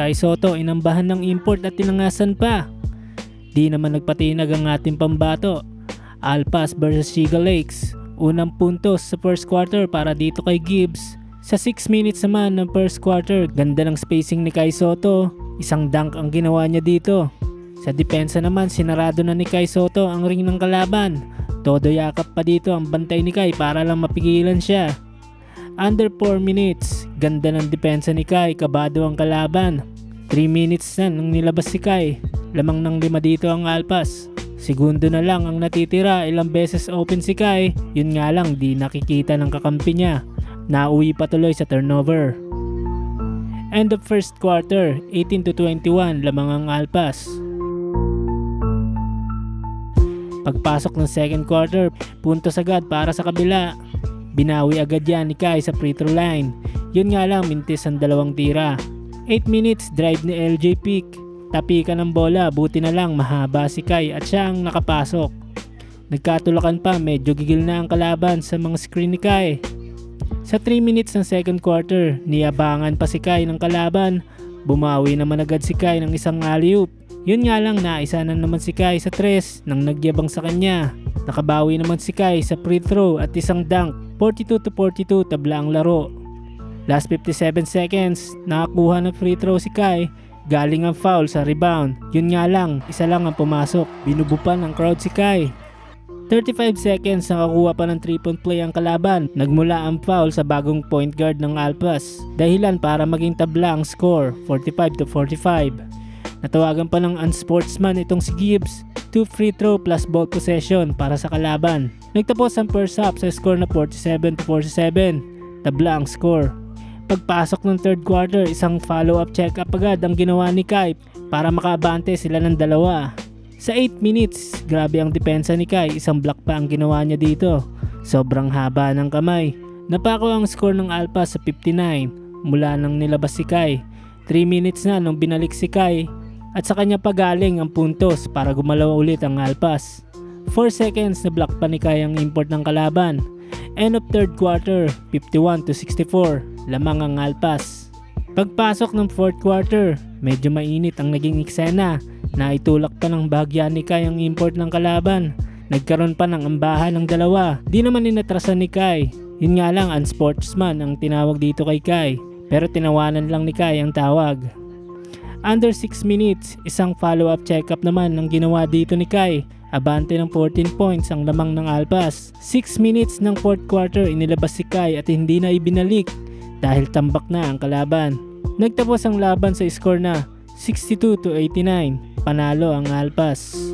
Kai Sotto inambahan ng import at tinangasan pa. Di naman nagpatinag ang ating pambato. Alpas versus Shiga Lakes. Unang puntos sa first quarter para dito kay Gibbs. Sa 6 minutes naman ng first quarter, ganda ng spacing ni Kai Sotto. Isang dunk ang ginawa niya dito. Sa depensa naman, sinarado na ni Kai Sotto ang ring ng kalaban. Todo yakap pa dito ang bantay ni Kai para lang mapigilan siya. Under 4 minutes, ganda ng depensa ni Kai, kabado ang kalaban. 3 minutes na nang nilabas si Kai. Lamang ng 5 dito ang Alpas. Segundo na lang ang natitira, ilang beses open si Kai. Yun nga lang, di nakikita ng kakampi niya. Nauwi pa tuloy sa turnover. End of first quarter, 18-21, lamang ang Alpas. Pagpasok ng second quarter, puntos agad para sa kabila. Binawi agad yan ni Kai sa free throw line. Yun nga lang, mintis ang dalawang tira. 8 minutes, drive ni LJ Peak. Tapikan ng bola, buti na lang mahaba si Kai at siya ang nakapasok. Nagkatulakan pa, medyo gigil na ang kalaban sa mga screen ni Kai. Sa 3 minutes ng second quarter, niyabangan pa si Kai ng kalaban. Bumawi naman agad si Kai ng isang alley-oop. Yun nga lang, naisa na naman si Kai sa 3 nang nagyabang sa kanya. Nakabawi naman si Kai sa free throw at isang dunk. 42-42, tabla ang laro. Last 57 seconds, nakakuha ng free throw si Kai. Galing ang foul sa rebound. Yun nga lang, isa lang ang pumasok. Binubupan ng crowd si Kai. 35 seconds nakakuha pa ng 3-point play ang kalaban. Nagmula ang foul sa bagong point guard ng Alpas. Dahilan para maging tabla ang score, 45-45. Natawagan pa ng unsportsman itong si Gibbs. 2 free throw plus ball possession para sa kalaban. Nagtapos ang first half sa score na 47-47. Tabla ang score. Pagpasok ng third quarter, isang follow-up check-up agad ang ginawa ni Kai para makaabante sila ng dalawa. Sa 8 minutes, grabe ang depensa ni Kai, isang block pa ang ginawa niya dito. Sobrang haba ng kamay. Napako ang score ng Alpas sa 59 mula nang nilabas si Kai. 3 minutes na nung binalik si Kai at sa kanya pa galing ang puntos para gumalaw ulit ang Alpas. 4 seconds na block pa ni Kai ang import ng kalaban. End of third quarter, 51-64, lamang ang Alpas. Pagpasok ng fourth quarter, medyo mainit ang naging eksena. Naitulak pa ng bahagya ni Kai ang import ng kalaban. Nagkaroon pa ng ambahan ng dalawa. Di naman inatrasan ni Kai. Yun nga lang, unsportsman ang tinawag dito kay Kai. Pero tinawanan lang ni Kai ang tawag. Under 6 minutes, isang follow-up check-up naman ang ginawa dito ni Kai. Abante ng 14 points ang lamang ng Alpas. 6 minutes ng fourth quarter, inilabas si Kai at hindi na ibinalik dahil tambak na ang kalaban. Nagtapos ang laban sa score na 62-89. Panalo ang Alpas.